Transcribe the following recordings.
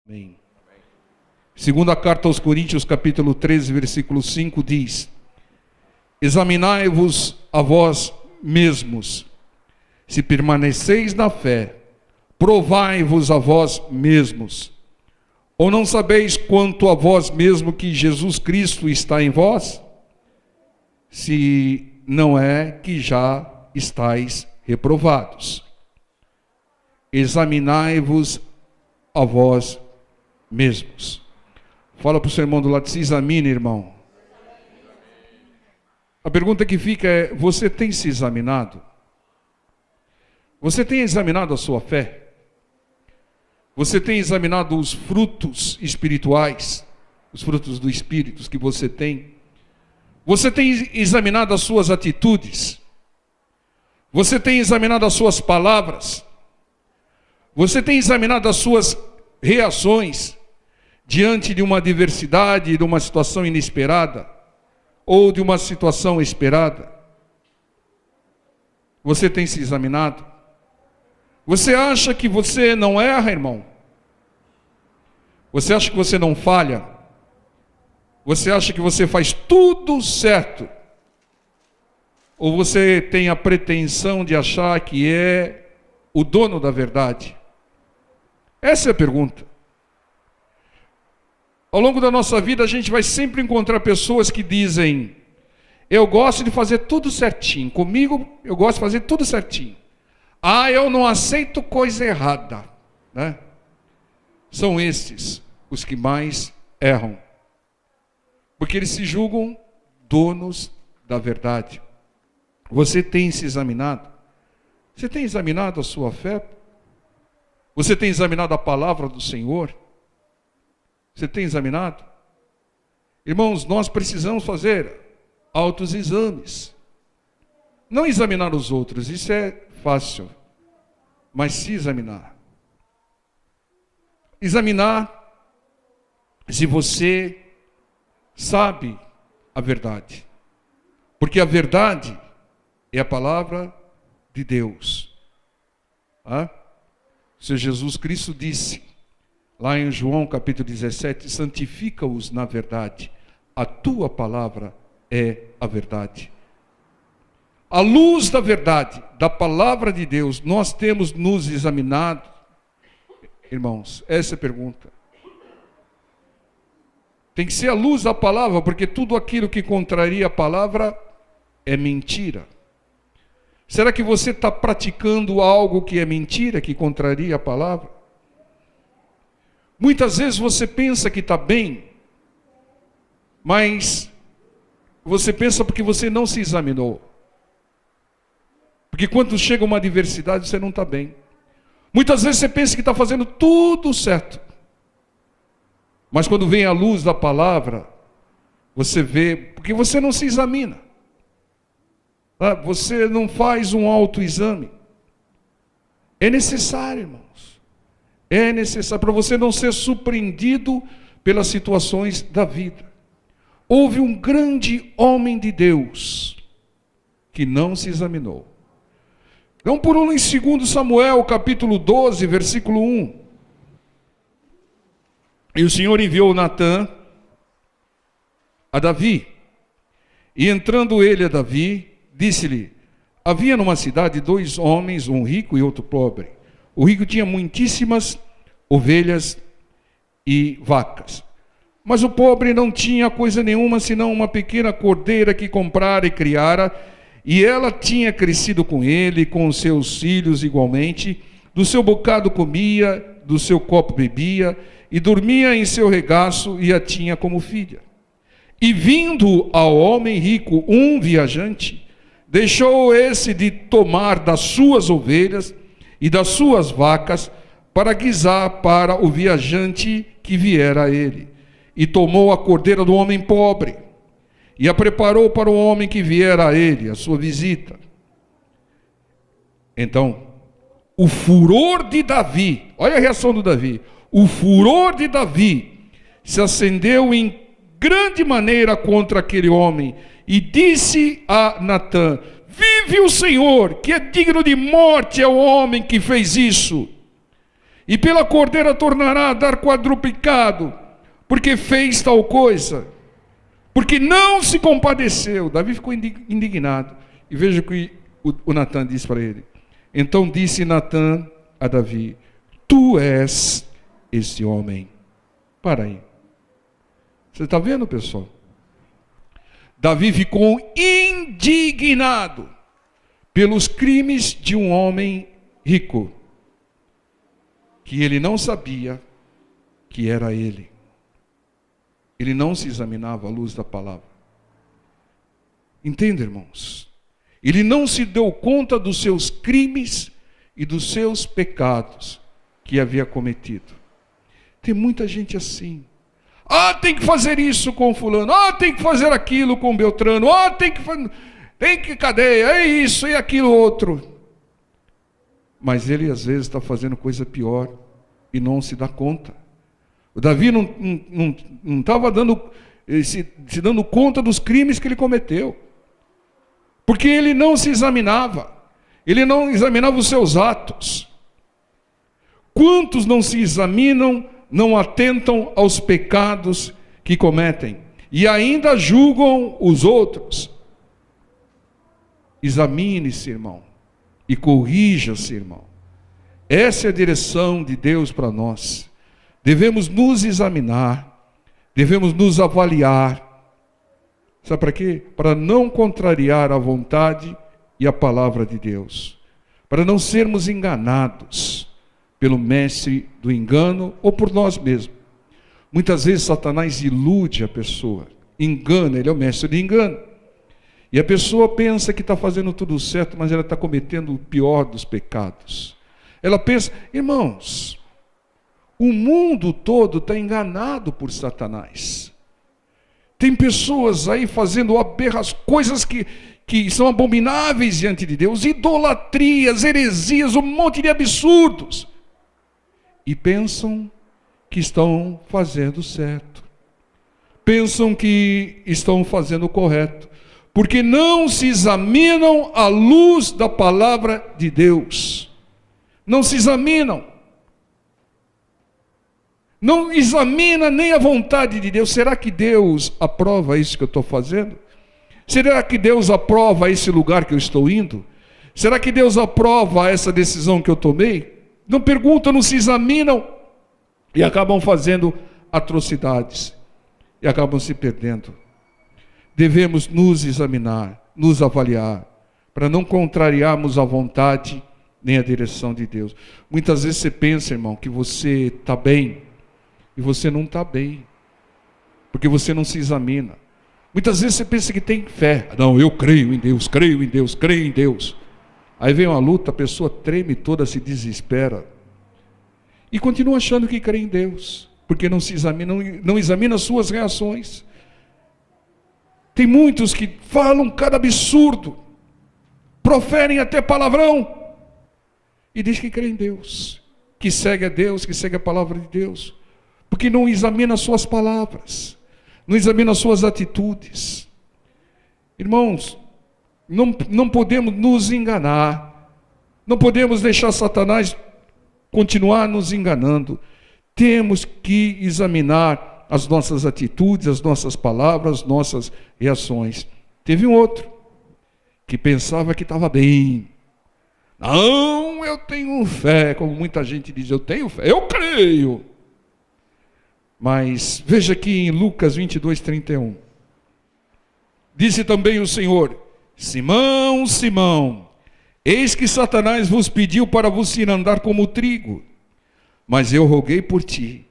Amém. Segunda carta aos Coríntios, capítulo 13, versículo 5 diz: examinai-vos a vós mesmos, se permaneceis na fé, provai-vos a vós mesmos. Ou não sabeis quanto a vós mesmo que Jesus Cristo está em vós? Se não é que já estáis reprovados. Examinai-vos a vós mesmos. Fala para o seu irmão do lado, se examine, irmão. A pergunta que fica é: você tem se examinado? Você tem examinado a sua fé? Você tem examinado os frutos espirituais, os frutos do Espírito que você tem? Você tem examinado as suas atitudes? Você tem examinado as suas palavras? Você tem examinado as suas reações diante de uma adversidade, de uma situação inesperada ou de uma situação esperada? Você tem se examinado? Você acha que você não erra, irmão? Você acha que você não falha? Você acha que você faz tudo certo? Ou você tem a pretensão de achar que é o dono da verdade? Essa é a pergunta. Ao longo da nossa vida, a gente vai sempre encontrar pessoas que dizem: eu gosto de fazer tudo certinho, comigo eu gosto de fazer tudo certinho. Ah, eu não aceito coisa errada, né? São estes os que mais erram, porque eles se julgam donos da verdade. Você tem se examinado? Você tem examinado a sua fé? Você tem examinado a palavra do Senhor? Você tem examinado? Irmãos, nós precisamos fazer autoexames. Não examinar os outros, isso é fácil, mas se examinar. Examinar se você sabe a verdade. Porque a verdade é a palavra de Deus. O Senhor Jesus Cristo disse, lá em João capítulo 17, santifica-os na verdade, a tua palavra é a verdade. À luz da verdade, da palavra de Deus, nós temos nos examinado, irmãos, essa é a pergunta. Tem que ser à luz da palavra, porque tudo aquilo que contraria a palavra é mentira. Será que você está praticando algo que é mentira, que contraria a palavra? Muitas vezes você pensa que está bem, mas você pensa porque você não se examinou. Porque quando chega uma adversidade, você não está bem. Muitas vezes você pensa que está fazendo tudo certo. Mas quando vem a luz da palavra, você vê, porque você não se examina. Você não faz um autoexame. É necessário, irmãos. É necessário para você não ser surpreendido pelas situações da vida. Houve um grande homem de Deus que não se examinou. Vamos por um em 2 Samuel, capítulo 12, versículo 1. E o Senhor enviou Natã a Davi. E entrando ele a Davi, disse-lhe: havia numa cidade 2 homens, um rico e outro pobre. O rico tinha muitíssimas ovelhas e vacas. Mas o pobre não tinha coisa nenhuma, senão uma pequena cordeira que comprara e criara, e ela tinha crescido com ele, e com os seus filhos igualmente. Do seu bocado comia, do seu copo bebia, e dormia em seu regaço, e a tinha como filha. E vindo ao homem rico um viajante, deixou esse de tomar das suas ovelhas e das suas vacas, para guisar para o viajante que viera a ele. E tomou a cordeira do homem pobre, e a preparou para o homem que viera a ele, a sua visita. Então, o furor de Davi, olha a reação do Davi, o furor de Davi se acendeu em grande maneira contra aquele homem, e disse a Natã: vive o Senhor, que é digno de morte é o homem que fez isso. E pela cordeira tornará a dar quadruplicado, porque fez tal coisa, porque não se compadeceu. Davi ficou indignado. E veja o que o Natã disse para ele. Então disse Natã a Davi: tu és esse homem. Para aí. Você está vendo, pessoal? Davi ficou indignado pelos crimes de um homem rico, que ele não sabia que era ele. Ele não se examinava à luz da palavra. Entenda, irmãos? Ele não se deu conta dos seus crimes e dos seus pecados que havia cometido. Tem muita gente assim. Tem que fazer isso com fulano. Tem que fazer aquilo com Beltrano. Tem que cadeia, é isso e aquilo outro. Mas ele às vezes está fazendo coisa pior e não se dá conta. O Davi não estava se dando conta dos crimes que ele cometeu. Porque ele não se examinava. Ele não examinava os seus atos. Quantos não se examinam, não atentam aos pecados que cometem e ainda julgam os outros? Examine-se, irmão, e corrija-se, irmão. Essa é a direção de Deus para nós. Devemos nos examinar, devemos nos avaliar. Sabe para quê? Para não contrariar a vontade e a palavra de Deus. Para não sermos enganados pelo mestre do engano ou por nós mesmos. Muitas vezes Satanás ilude a pessoa, engana, ele é o mestre de engano. E a pessoa pensa que está fazendo tudo certo, mas ela está cometendo o pior dos pecados. Ela pensa, irmãos, o mundo todo está enganado por Satanás. Tem pessoas aí fazendo coisas que são abomináveis diante de Deus, idolatrias, heresias, um monte de absurdos. E pensam que estão fazendo certo. Pensam que estão fazendo o correto. Porque não se examinam à luz da palavra de Deus. Não se examinam. Não examina nem a vontade de Deus. Será que Deus aprova isso que eu estou fazendo? Será que Deus aprova esse lugar que eu estou indo? Será que Deus aprova essa decisão que eu tomei? Não perguntam, não se examinam e acabam fazendo atrocidades e acabam se perdendo. Devemos nos examinar, nos avaliar, para não contrariarmos a vontade nem a direção de Deus. Muitas vezes você pensa, irmão, que você está bem e você não está bem, porque você não se examina. Muitas vezes você pensa que tem fé. Não, eu creio em Deus, creio em Deus, creio em Deus. Aí vem uma luta, a pessoa treme toda, se desespera. E continua achando que crê em Deus, porque não se examina, não examina as suas reações. Tem muitos que falam cada absurdo, proferem até palavrão, e diz que crê em Deus, que segue a Deus, que segue a palavra de Deus, porque não examina as suas palavras, não examina as suas atitudes. Irmãos, não podemos nos enganar, não podemos deixar Satanás continuar nos enganando. Temos que examinar as nossas atitudes, as nossas palavras, as nossas reações. Teve um outro que pensava que estava bem. Não, eu tenho fé, como muita gente diz, eu tenho fé, eu creio. Mas veja aqui em Lucas 22:31. Disse também o Senhor: Simão, Simão, eis que Satanás vos pediu para vos ir andar como trigo, mas eu roguei por ti,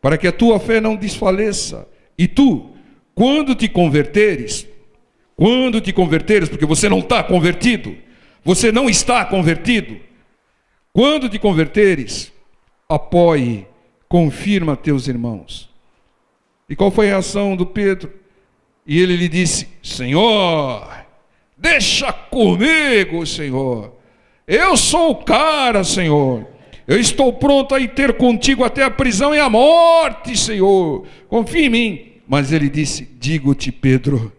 para que a tua fé não desfaleça. E tu, quando te converteres, porque você não está convertido, você não está convertido, quando te converteres, apoie, confirma teus irmãos. E qual foi a reação do Pedro? E ele lhe disse: Senhor, deixa comigo, Senhor. Eu sou o cara, Senhor. Eu estou pronto a ir ter contigo até a prisão e a morte, Senhor. Confia em mim. Mas ele disse: digo-te, Pedro,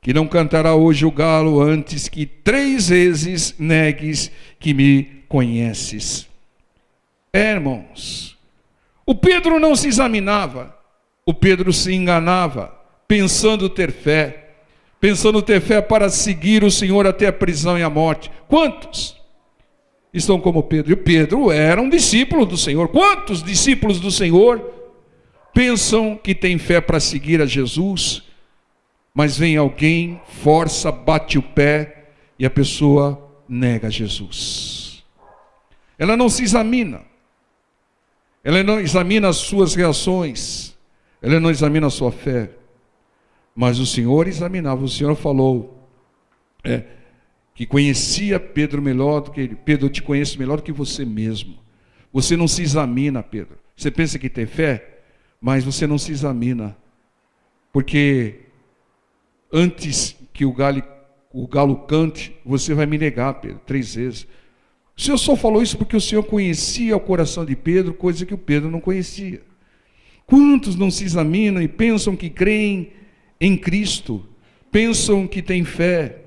que não cantará hoje o galo antes que 3 vezes negues que me conheces. Irmãos, o Pedro não se examinava, o Pedro se enganava, pensando ter fé para seguir o Senhor até a prisão e a morte. Quantos estão como Pedro? E Pedro era um discípulo do Senhor. Quantos discípulos do Senhor pensam que tem fé para seguir a Jesus, mas vem alguém, força, bate o pé e a pessoa nega Jesus? Ela não se examina, ela não examina as suas reações, ela não examina a sua fé, mas o Senhor examinava. O Senhor falou que conhecia Pedro melhor do que ele. Pedro, eu te conheço melhor do que você mesmo. Você não se examina, Pedro. Você pensa que tem fé, mas você não se examina, porque antes que o galo cante, você vai me negar, Pedro, 3 vezes. O Senhor só falou isso porque o Senhor conhecia o coração de Pedro, coisa que o Pedro não conhecia. Quantos não se examinam e pensam que creem em Cristo, pensam que têm fé,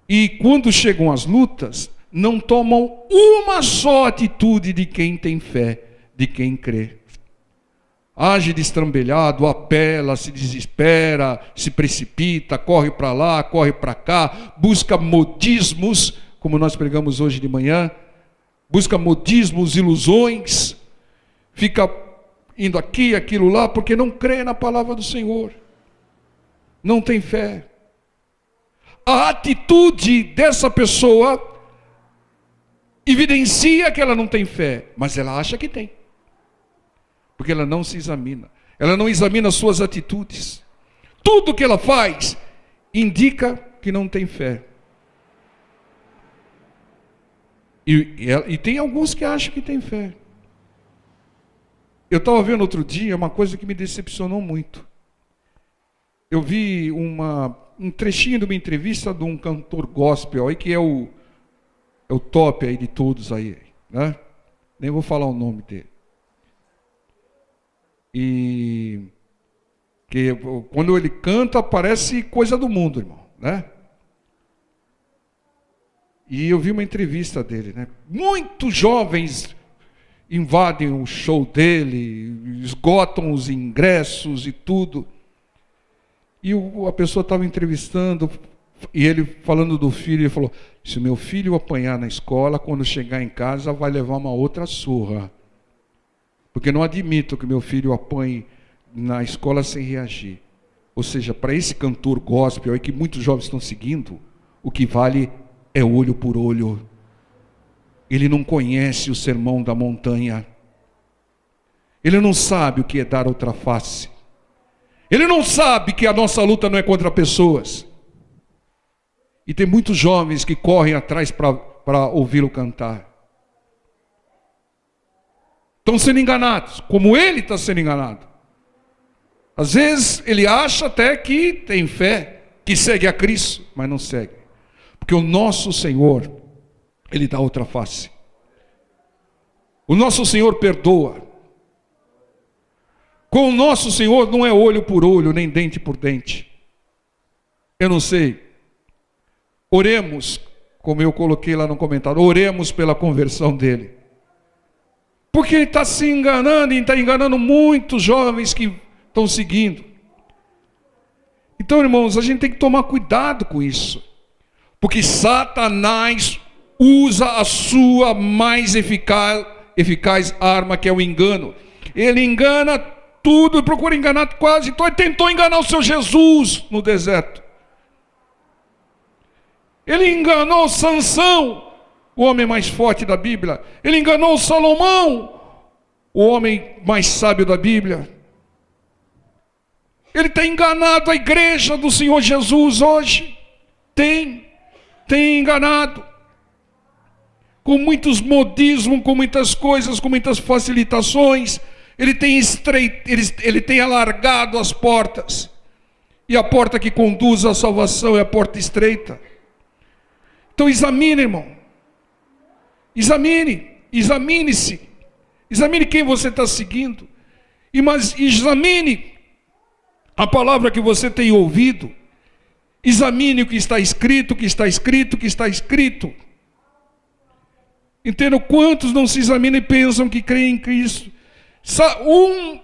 e quando chegam as lutas, não tomam uma só atitude de quem tem fé, de quem crê. Age destrambelhado, apela, se desespera, se precipita, corre para lá, corre para cá, busca modismos, como nós pregamos hoje de manhã, busca modismos, ilusões, fica indo aqui, aquilo lá, porque não crê na palavra do Senhor, não tem fé. A atitude dessa pessoa evidencia que ela não tem fé, mas ela acha que tem, porque ela não se examina, ela não examina as suas atitudes. Tudo que ela faz indica que não tem fé. E tem alguns que acham que tem fé. Eu estava vendo outro dia uma coisa que me decepcionou muito. Eu vi um trechinho de uma entrevista de um cantor gospel aí, que é o top aí de todos aí, né? Nem vou falar o nome dele. E que quando ele canta parece coisa do mundo, irmão, né? E eu vi uma entrevista dele, né? Muitos jovens invadem o show dele, esgotam os ingressos e tudo. E a pessoa estava entrevistando, e ele falando do filho, ele falou: se o meu filho apanhar na escola, quando chegar em casa vai levar uma outra surra, porque não admito que meu filho apanhe na escola sem reagir. Ou seja, para esse cantor gospel aí que muitos jovens estão seguindo, o que vale é olho por olho. Ele não conhece o sermão da montanha, ele não sabe o que é dar outra face, ele não sabe que a nossa luta não é contra pessoas. E tem muitos jovens que correm atrás para ouvi-lo cantar. Estão sendo enganados, como ele está sendo enganado. Às vezes ele acha até que tem fé, que segue a Cristo, mas não segue. Porque o nosso Senhor, Ele dá outra face. O nosso Senhor perdoa. Com o nosso Senhor não é olho por olho, nem dente por dente. Eu não sei. Oremos, como eu coloquei lá no comentário, oremos pela conversão dele. Porque ele está se enganando, e está enganando muitos jovens que estão seguindo. Então, irmãos, a gente tem que tomar cuidado com isso. Porque Satanás usa a sua mais eficaz arma, que é o engano. Ele engana tudo, procura enganar quase todo. Ele tentou enganar o seu Jesus no deserto. Ele enganou Sansão, o homem mais forte da Bíblia. Ele enganou Salomão, o homem mais sábio da Bíblia. Ele tem enganado a igreja do Senhor Jesus hoje. Tem enganado. Com muitos modismos, com muitas coisas, com muitas facilitações. Ele tem alargado as portas. E a porta que conduz à salvação é a porta estreita. Então examine, irmão. Examine-se. Examine quem você está seguindo. Mas examine a palavra que você tem ouvido. Examine o que está escrito, o que está escrito, o que está escrito. Entendo quantos não se examinam e pensam que creem em Cristo. Um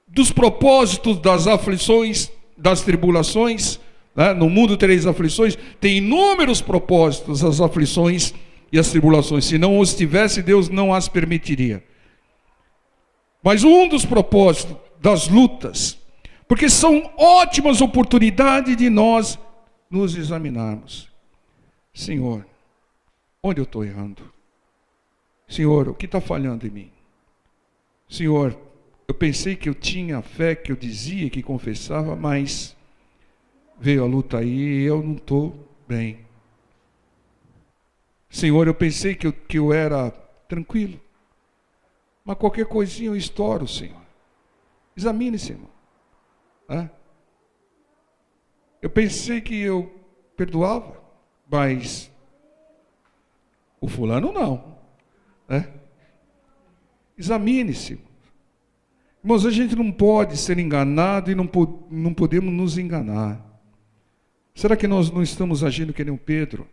dos propósitos das aflições, das tribulações, né? No mundo tereis aflições, tem inúmeros propósitos as aflições e as tribulações. Se não os tivesse, Deus não as permitiria. Mas um dos propósitos das lutas, porque são ótimas oportunidades de nós nos examinarmos. Senhor, onde eu estou errando? Senhor, o que está falhando em mim? Senhor, eu pensei que eu tinha a fé que eu dizia, que confessava, mas veio a luta aí e eu não estou bem. Senhor, eu pensei que eu era tranquilo, mas qualquer coisinha eu estouro, Senhor. Examine-se, irmão. Eu pensei que eu perdoava, mas o fulano não. Examine-se. Irmãos, a gente não pode ser enganado e não podemos nos enganar. Será que nós não estamos agindo que nem o Pedro,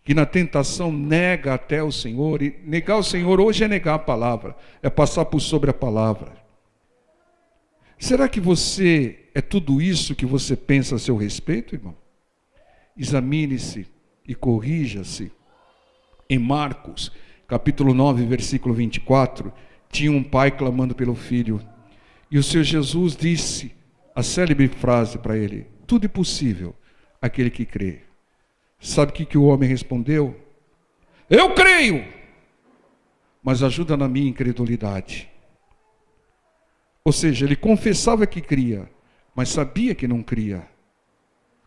que na tentação nega até o Senhor? E negar o Senhor hoje é negar a palavra, é passar por sobre a palavra. Será que você é tudo isso que você pensa a seu respeito, irmão? Examine-se e corrija-se. Em Marcos, capítulo 9, versículo 24, tinha um pai clamando pelo filho. E o Senhor Jesus disse a célebre frase para ele: tudo é possível àquele que crê. Sabe o que o homem respondeu? Eu creio, mas ajuda na minha incredulidade. Ou seja, ele confessava que cria, mas sabia que não cria.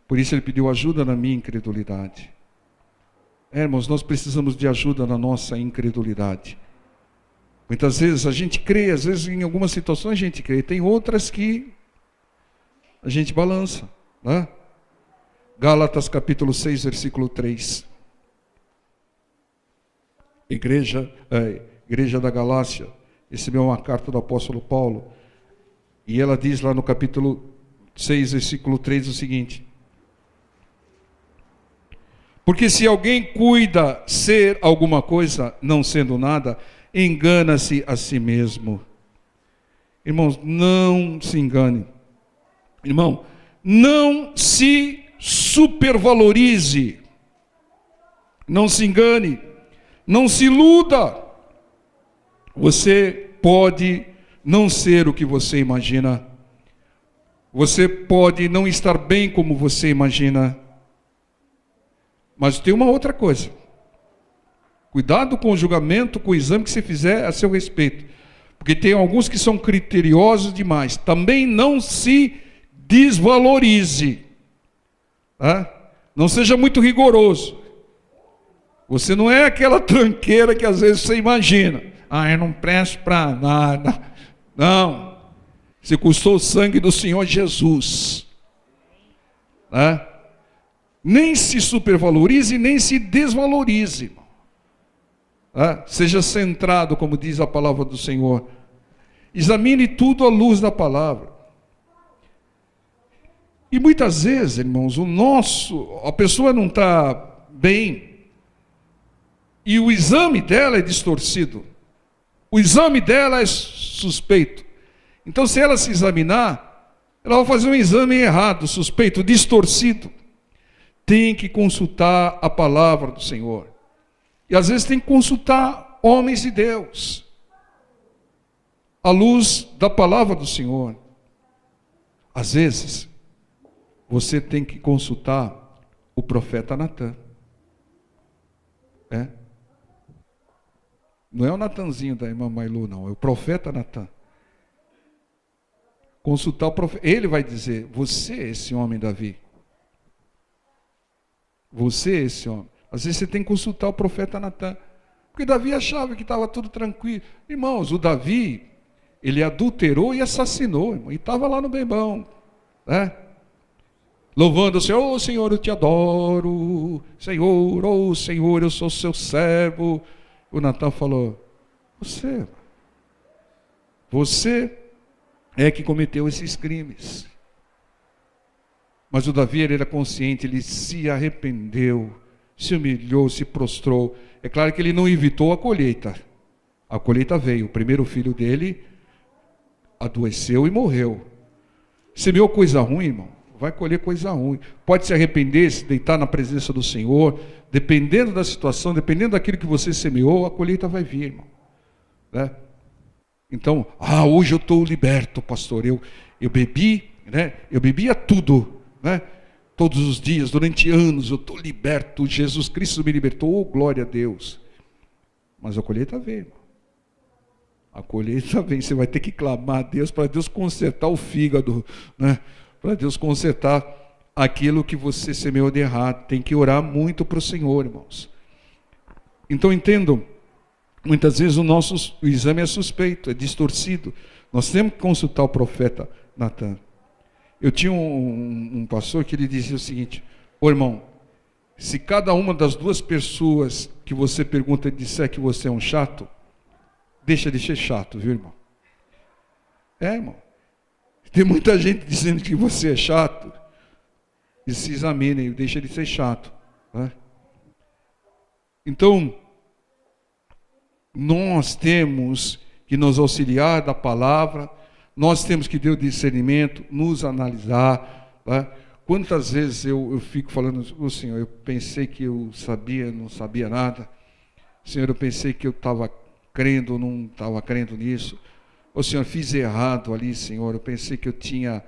Por isso ele pediu ajuda na minha incredulidade. Irmãos, nós precisamos de ajuda na nossa incredulidade. Muitas vezes a gente crê, às vezes em algumas situações a gente crê, tem outras que a gente balança, né? Gálatas capítulo 6, versículo 3. Igreja da Galácia recebeu uma carta do apóstolo Paulo, e ela diz lá no capítulo 6, versículo 3 o seguinte: porque se alguém cuida ser alguma coisa, não sendo nada, engana-se a si mesmo. Irmãos, não se engane. Irmão, não se supervalorize. Não se engane. Não se iluda. Você pode não ser o que você imagina. Você pode não estar bem como você imagina. Mas tem uma outra coisa. Cuidado com o julgamento, com o exame que você fizer a seu respeito. Porque tem alguns que são criteriosos demais. Também não se desvalorize. Não seja muito rigoroso. Você não é aquela tranqueira que às vezes você imagina. Eu não presto para nada. Não. Você custou o sangue do Senhor Jesus. Nem se supervalorize, nem se desvalorize. Seja centrado, como diz a palavra do Senhor. Examine tudo à luz da palavra. E muitas vezes, irmãos, a pessoa não está bem, e o exame dela é distorcido. O exame dela é suspeito. Então, se ela se examinar, ela vai fazer um exame errado, suspeito, distorcido. Tem que consultar a palavra do Senhor. E às vezes tem que consultar homens de Deus, à luz da palavra do Senhor. Às vezes, você tem que consultar o profeta Natan. Não é o Natanzinho da irmã Mailu, não. É o profeta Natan. Consultar o profeta. Ele vai dizer: você é esse homem, Davi. Você é esse homem. Às vezes você tem que consultar o profeta Natan. Porque Davi achava que estava tudo tranquilo. Irmãos, o Davi, ele adulterou e assassinou, irmão, e estava lá no bebão. Louvando o Senhor: oh Senhor, eu te adoro. Senhor, oh Senhor, eu sou seu servo. O Natan falou: você é que cometeu esses crimes. Mas o Davi, ele era consciente, ele se arrependeu, se humilhou, se prostrou. É claro que ele não evitou a colheita. A colheita veio. O primeiro filho dele adoeceu e morreu. Semeou coisa ruim, irmão, vai colher coisa ruim. Pode se arrepender, se deitar na presença do Senhor. Dependendo da situação, dependendo daquilo que você semeou, a colheita vai vir, irmão. Né? Então, hoje eu estou liberto, pastor. Eu bebi, né? Eu bebia tudo, né? Todos os dias, durante anos, eu estou liberto. Jesus Cristo me libertou, glória a Deus. Mas a colheita vem, irmão. A colheita vem, você vai ter que clamar a Deus para Deus consertar o fígado, né? Para Deus consertar aquilo que você semeou de errado. Tem que orar muito para o Senhor, irmãos. Então entendam, muitas vezes o exame é suspeito, é distorcido. Nós temos que consultar o profeta Natan. Eu tinha um pastor que ele dizia o seguinte: irmão, se cada uma das duas pessoas que você pergunta disser que você é um chato, deixa de ser chato, viu, irmão? Irmão. Tem muita gente dizendo que você é chato. E se examine, deixa de ser chato. Né? Então, nós temos que nos auxiliar da palavra, nós temos que ter o discernimento, nos analisar. Né? Quantas vezes eu fico falando, Senhor, eu pensei que eu sabia, não sabia nada. Senhor, eu pensei que eu estava crendo, não estava crendo nisso. Senhor, fiz errado ali, Senhor. Eu pensei que eu tinha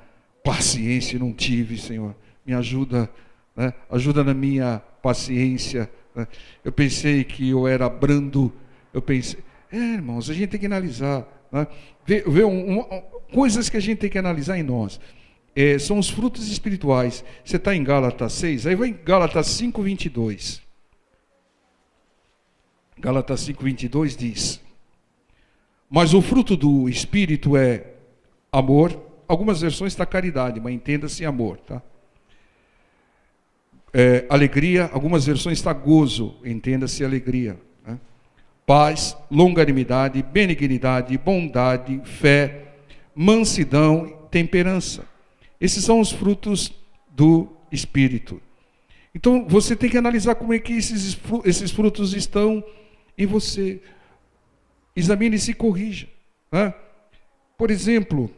paciência e não tive, Senhor. Me ajuda, né? Ajuda na minha paciência. Né? Eu pensei que eu era brando. Eu pensei... irmãos, a gente tem que analisar. Né? Ver coisas que a gente tem que analisar em nós. São os frutos espirituais. Você está em Gálatas 6, aí vai em Gálatas 5:22. Gálatas 5:22 diz: mas o fruto do Espírito é amor. Algumas versões está caridade, mas entenda-se amor, tá? Alegria, algumas versões está gozo, entenda-se alegria. Né? Paz, longanimidade, benignidade, bondade, fé, mansidão e temperança. Esses são os frutos do Espírito. Então, você tem que analisar como é que esses frutos estão em você. Examine e se corrija. Né? Por exemplo,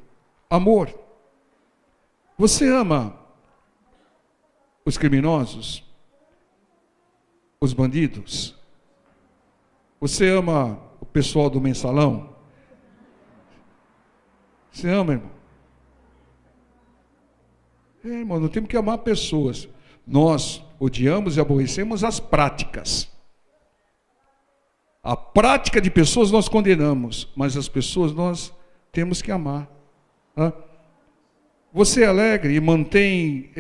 amor. Você ama os criminosos? Os bandidos? Você ama o pessoal do mensalão? Você ama, irmão? Irmão, nós temos que amar pessoas. Nós odiamos e aborrecemos as práticas. A prática de pessoas nós condenamos, mas as pessoas nós temos que amar. Né? Você é alegre e mantém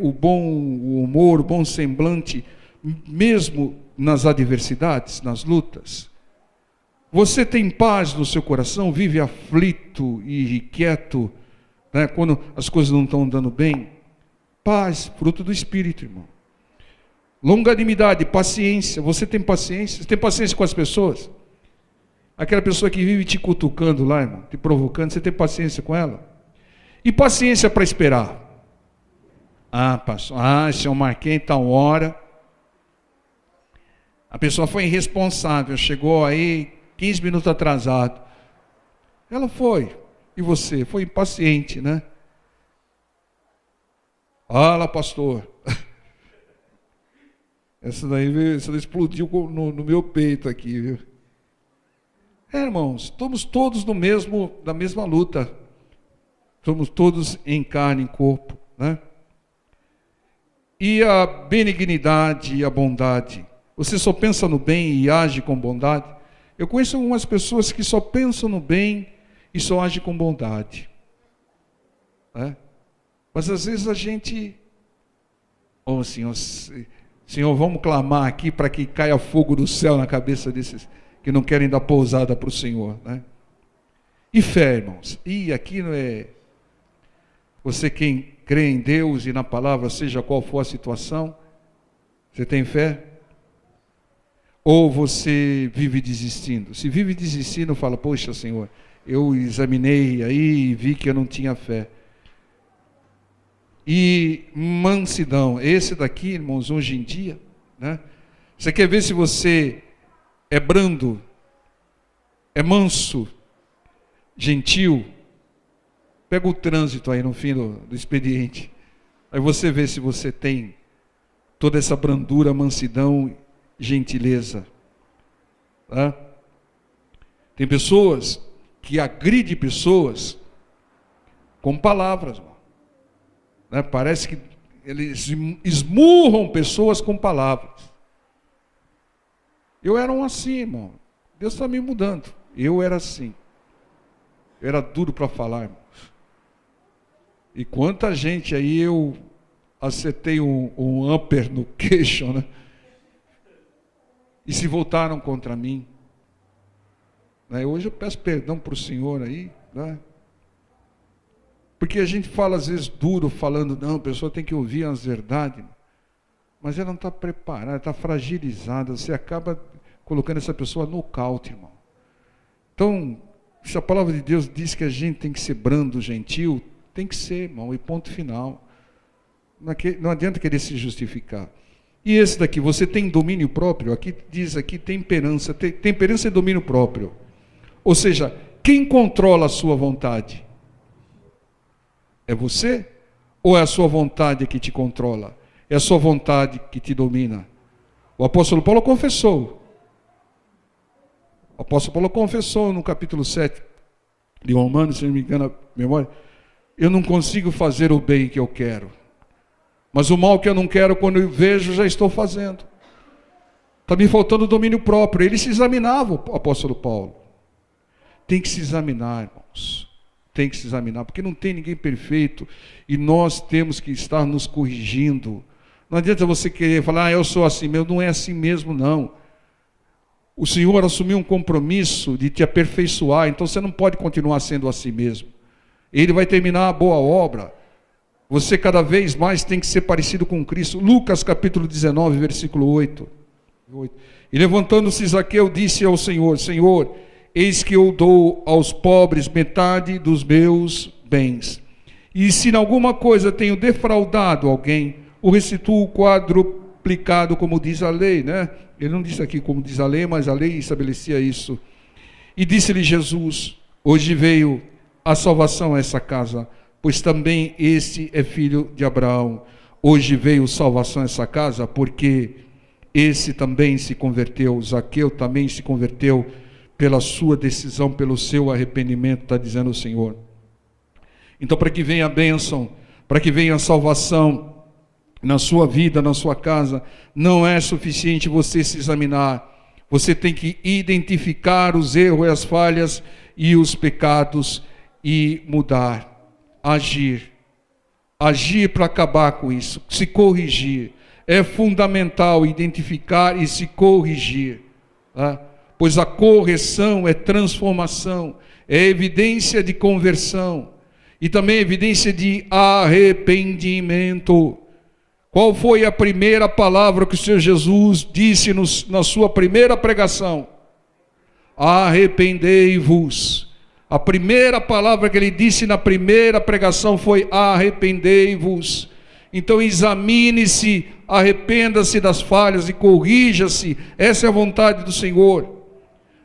o bom humor, o bom semblante, mesmo nas adversidades, nas lutas? Você tem paz no seu coração, vive aflito e inquieto, né, quando as coisas não estão andando bem? Paz, fruto do Espírito, irmão. Longanimidade, paciência. Você tem paciência? Você tem paciência com as pessoas? Aquela pessoa que vive te cutucando lá, irmão, te provocando, você tem paciência com ela? E paciência para esperar? Pastor, se eu marquei em tal hora, a pessoa foi irresponsável, chegou aí 15 minutos atrasado. Ela foi, e você? Foi impaciente, né? Fala, pastor. Essa daí explodiu no meu peito aqui, viu? Irmãos, estamos todos da mesma luta. Estamos todos em carne, em corpo, né? E a benignidade e a bondade. Você só pensa no bem e age com bondade? Eu conheço algumas pessoas que só pensam no bem e só agem com bondade. Né? Mas às vezes a gente... Senhor, vamos clamar aqui para que caia fogo do céu na cabeça desses que não querem dar pousada para o Senhor. Né? E fé, irmãos. Aqui não é... Você quem crê em Deus e na palavra, seja qual for a situação, você tem fé? Ou você vive desistindo? Se vive desistindo, fala, poxa, Senhor, eu examinei aí e vi que eu não tinha fé. E mansidão, esse daqui, irmãos, hoje em dia, né? Você quer ver se você é brando, é manso, gentil. Pega o trânsito aí no fim do expediente. Aí você vê se você tem toda essa brandura, mansidão, gentileza. Tá? Tem pessoas que agridem pessoas com palavras. Né? Parece que eles esmurram pessoas com palavras. Eu era um assim, irmão. Deus está me mudando. Eu era assim. Eu era duro para falar, irmãos. E quanta gente aí eu acertei um upper no queixo, né? E se voltaram contra mim. Né? Hoje eu peço perdão para o Senhor aí, né? Porque a gente fala às vezes duro, falando, não, a pessoa tem que ouvir as verdades. Mas ela não está preparada, está fragilizada. Você acaba colocando essa pessoa no nocaute, irmão. Então, se a palavra de Deus diz que a gente tem que ser brando, gentil, tem que ser, irmão, e ponto final. Não adianta querer se justificar. E esse daqui, você tem domínio próprio? Aqui diz aqui temperança. Temperança é domínio próprio. Ou seja, quem controla a sua vontade? É você? Ou é a sua vontade que te controla? É a sua vontade que te domina? O apóstolo Paulo confessou. O apóstolo Paulo confessou no capítulo 7 de Romanos, se não me engano a memória, eu não consigo fazer o bem que eu quero, mas o mal que eu não quero, quando eu vejo, já estou fazendo. Está me faltando domínio próprio. Ele se examinava, o apóstolo Paulo. Tem que se examinar, irmãos. Tem que se examinar, porque não tem ninguém perfeito, e nós temos que estar nos corrigindo. Não adianta você querer falar, eu sou assim mesmo. Não é assim mesmo, não. O Senhor assumiu um compromisso de te aperfeiçoar, então você não pode continuar sendo assim mesmo. Ele vai terminar a boa obra. Você cada vez mais tem que ser parecido com Cristo. Lucas capítulo 19, versículo 8. E levantando-se Zaqueu, disse ao Senhor, Senhor, eis que eu dou aos pobres metade dos meus bens. E se em alguma coisa tenho defraudado alguém, o restituo quadruplicado, como diz a lei, né? Ele não disse aqui como diz a lei, mas a lei estabelecia isso. E disse-lhe Jesus, hoje veio a salvação a essa casa, pois também este é filho de Abraão. Hoje veio salvação a essa casa, porque esse também se converteu, Zaqueu também se converteu pela sua decisão, pelo seu arrependimento, está dizendo o Senhor. Então, para que venha a bênção, para que venha a salvação na sua vida, na sua casa, não é suficiente você se examinar. Você tem que identificar os erros e as falhas e os pecados e mudar, agir para acabar com isso, se corrigir. É fundamental identificar e se corrigir, tá? Pois a correção é transformação, é evidência de conversão e também evidência de arrependimento. Qual foi a primeira palavra que o Senhor Jesus disse na sua primeira pregação? Arrependei-vos. A primeira palavra que ele disse na primeira pregação foi arrependei-vos. Então examine-se, arrependa-se das falhas e corrija-se. Essa é a vontade do Senhor.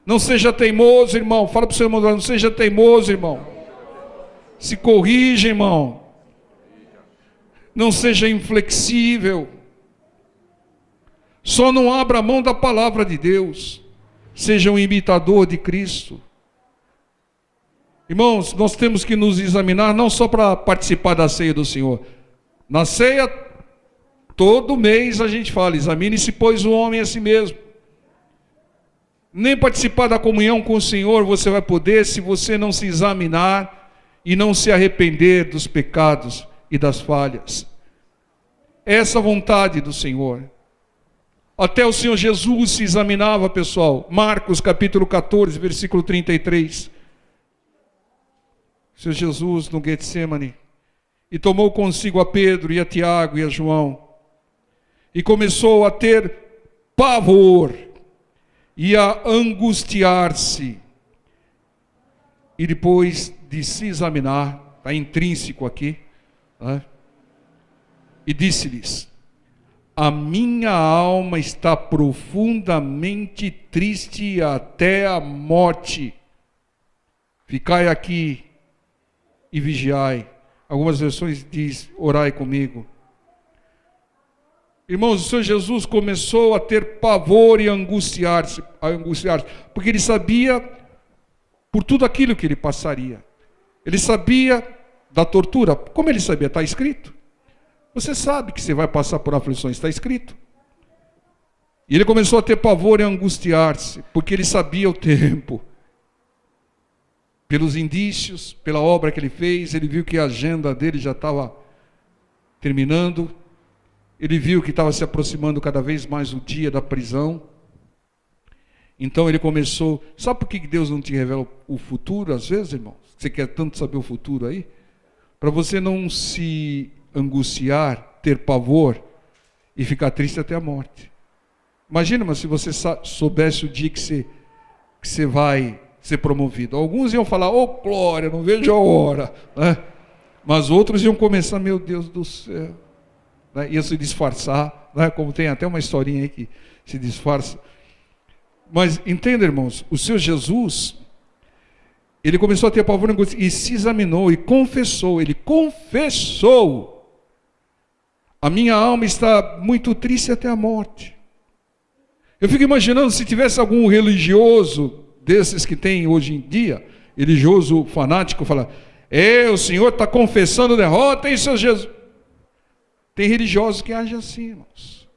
Não seja teimoso, irmão. Fala para o seu irmão, não seja teimoso, irmão. Se corrija, irmão. Não seja inflexível. Só não abra a mão da palavra de Deus. Seja um imitador de Cristo. Irmãos, nós temos que nos examinar não só para participar da ceia do Senhor. Na ceia, todo mês a gente fala, examine-se, pois o homem é a si mesmo. Nem participar da comunhão com o Senhor você vai poder se você não se examinar e não se arrepender dos pecados e das falhas. Essa é a vontade do Senhor. Até o Senhor Jesus se examinava, pessoal. Marcos capítulo 14, versículo 33. O Senhor Jesus no Getsemane, e tomou consigo a Pedro e a Tiago e a João, e começou a ter pavor e a angustiar-se, e depois de se examinar, está intrínseco aqui, né? E disse-lhes, a minha alma está profundamente triste até a morte. Ficai aqui e vigiai. Algumas versões diz, orai comigo. Irmãos, o Senhor Jesus começou a ter pavor e angustiar-se, porque ele sabia por tudo aquilo que ele passaria. Ele sabia da tortura. Como ele sabia? Está escrito. Você sabe que você vai passar por aflições, está escrito. E ele começou a ter pavor e angustiar-se, porque ele sabia o tempo. Pelos indícios, pela obra que ele fez, ele viu que a agenda dele já estava terminando. Ele viu que estava se aproximando cada vez mais o dia da prisão. Então ele começou... Sabe por que Deus não te revela o futuro, às vezes, irmão? Você quer tanto saber o futuro aí? Para você não se angustiar, ter pavor e ficar triste até a morte. Imagina, mas se você soubesse o dia que você vai ser promovido. Alguns iam falar, oh glória, não vejo a hora. Né? Mas outros iam começar, meu Deus do céu. Né? Ia se disfarçar, né? Como tem até uma historinha aí que se disfarça. Mas entenda, irmãos, o Senhor Jesus, ele começou a ter pavor e se examinou e confessou. Ele confessou: a minha alma está muito triste até a morte. Eu fico imaginando se tivesse algum religioso desses que tem hoje em dia, religioso fanático, falar, o Senhor está confessando derrota, hein, Senhor Jesus? Tem religiosos que agem assim, irmãos.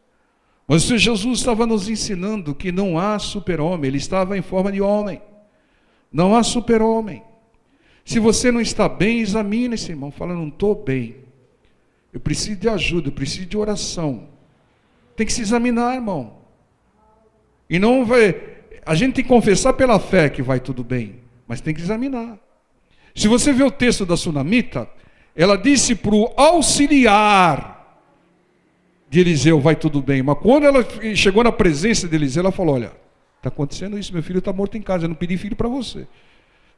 Mas o Senhor Jesus estava nos ensinando que não há super-homem, ele estava em forma de homem. Não há super-homem. Se você não está bem, examine-se, irmão. Fala, não estou bem. Eu preciso de ajuda, eu preciso de oração. Tem que se examinar, irmão. E não vai... A gente tem que confessar pela fé que vai tudo bem, mas tem que examinar. Se você vê o texto da Sunamita, ela disse para o auxiliar de Eliseu, vai tudo bem. Mas quando ela chegou na presença de Eliseu, ela falou, olha, está acontecendo isso, meu filho está morto em casa, eu não pedi filho para você.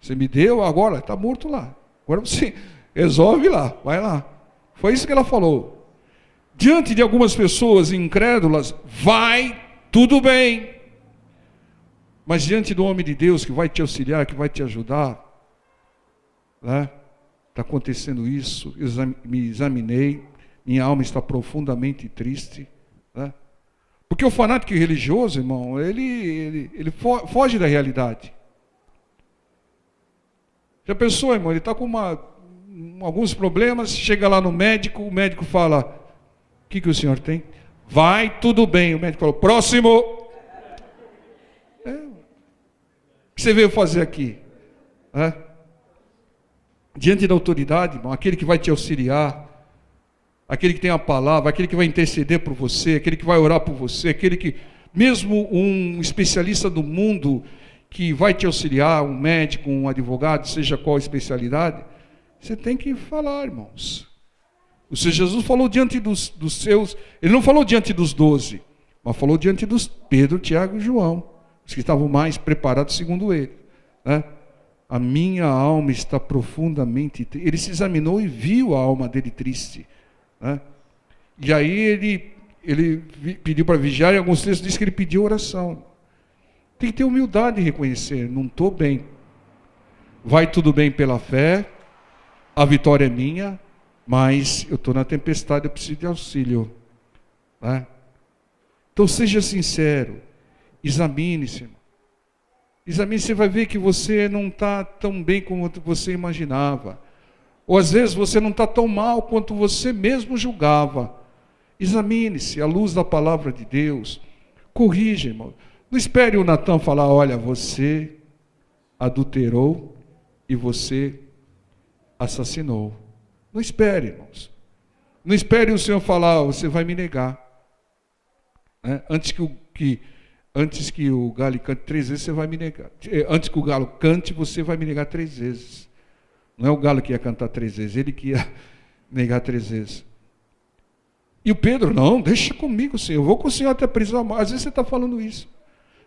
Você me deu, agora está morto lá. Agora você resolve lá, vai lá. Foi isso que ela falou. Diante de algumas pessoas incrédulas, vai tudo bem. Mas diante do homem de Deus que vai te auxiliar, que vai te ajudar, né? Está acontecendo isso, me examinei, minha alma está profundamente triste, né? Porque o fanático religioso, irmão, ele foge da realidade. Já pensou, irmão, ele está com alguns problemas, chega lá no médico, o médico fala, o que o senhor tem? Vai tudo bem, o médico falou, próximo. O que você veio fazer aqui? Diante da autoridade, irmão, aquele que vai te auxiliar, aquele que tem a palavra, aquele que vai interceder por você, aquele que vai orar por você, aquele que, mesmo um especialista do mundo que vai te auxiliar, um médico, um advogado, seja qual a especialidade, você tem que falar, irmãos. O Senhor Jesus falou diante dos seus, ele não falou diante dos 12, mas falou diante dos Pedro, Tiago e João, os que estavam mais preparados segundo ele, né? A minha alma está profundamente triste. Ele se examinou e viu a alma dele triste, né? E aí ele pediu para vigiar, e alguns textos dizem que ele pediu oração. Tem que ter humildade de reconhecer, não estou bem. Vai tudo bem pela fé, a vitória é minha, mas eu estou na tempestade, eu preciso de auxílio, né? Então seja sincero. Examine-se, irmão. Examine-se, você vai ver que você não está tão bem como você imaginava. Ou às vezes você não está tão mal quanto você mesmo julgava. Examine-se à luz da palavra de Deus. Corrija, irmão. Não espere o Natan falar, olha, você adulterou e você assassinou. Não espere, irmãos. Não espere o Senhor falar, você vai me negar. Né? Antes que o galo cante 3 vezes, você vai me negar. Antes que o galo cante, você vai me negar 3 vezes. Não é o galo que ia cantar 3 vezes, ele que ia negar 3 vezes. E o Pedro, não, deixa comigo, Senhor, eu vou com o Senhor até a prisão. Às vezes você está falando isso.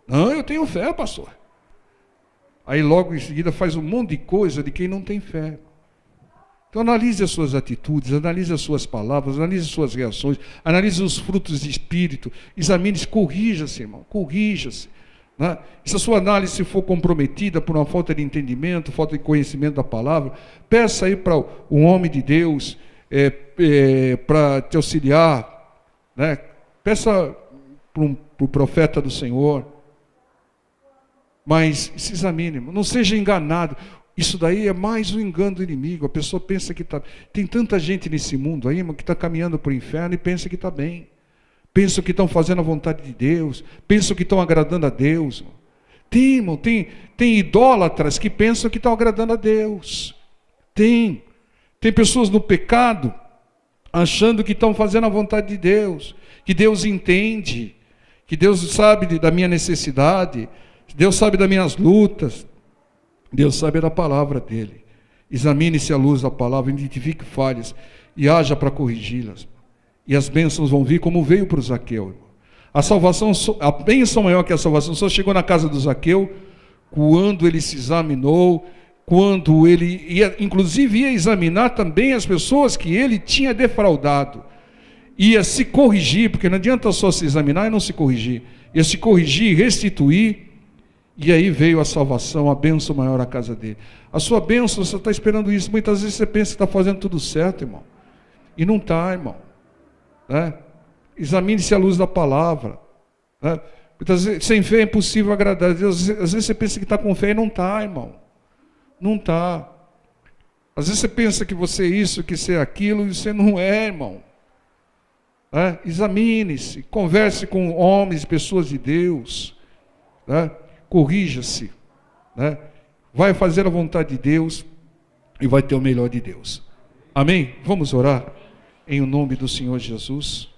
Não, eu tenho fé, pastor. Aí logo em seguida faz um monte de coisa de quem não tem fé. Então analise as suas atitudes, analise as suas palavras, analise as suas reações, analise os frutos de espírito, examine-se, corrija-se, irmão, corrija-se. Né? Se a sua análise for comprometida por uma falta de entendimento, falta de conhecimento da palavra, peça aí para um homem de Deus para te auxiliar, né? Peça para o profeta do Senhor, mas se examine, irmão. Não seja enganado. Isso daí é mais um engano do inimigo. A pessoa pensa que está... Tem tanta gente nesse mundo aí, irmão, que está caminhando para o inferno e pensa que está bem. Pensam que estão fazendo a vontade de Deus. Pensam que estão agradando a Deus. Tem, irmão, tem idólatras que pensam que estão agradando a Deus. Tem pessoas no pecado achando que estão fazendo a vontade de Deus. Que Deus entende. Que Deus sabe da minha necessidade. Deus sabe das minhas lutas. Deus sabe da palavra dele. Examine-se à luz da palavra, identifique falhas e haja para corrigi-las. E as bênçãos vão vir como veio para o Zaqueu. A salvação, a bênção maior que a salvação só chegou na casa do Zaqueu quando ele se examinou, quando ele inclusive ia examinar também as pessoas que ele tinha defraudado. Ia se corrigir, porque não adianta só se examinar e não se corrigir. Ia se corrigir, restituir. E aí veio a salvação, a bênção maior à casa dele. A sua bênção, você está esperando isso. Muitas vezes você pensa que está fazendo tudo certo, irmão. E não está, irmão. Né? Examine-se à luz da palavra. Né? Muitas vezes, sem fé é impossível agradar a Deus. Às vezes você pensa que está com fé e não está, irmão. Não está. Às vezes você pensa que você é isso, que você é aquilo, e você não é, irmão. Né? Examine-se, converse com homens e pessoas de Deus. Né? Corrija-se, né? Vai fazer a vontade de Deus e vai ter o melhor de Deus. Amém? Vamos orar em o nome do Senhor Jesus.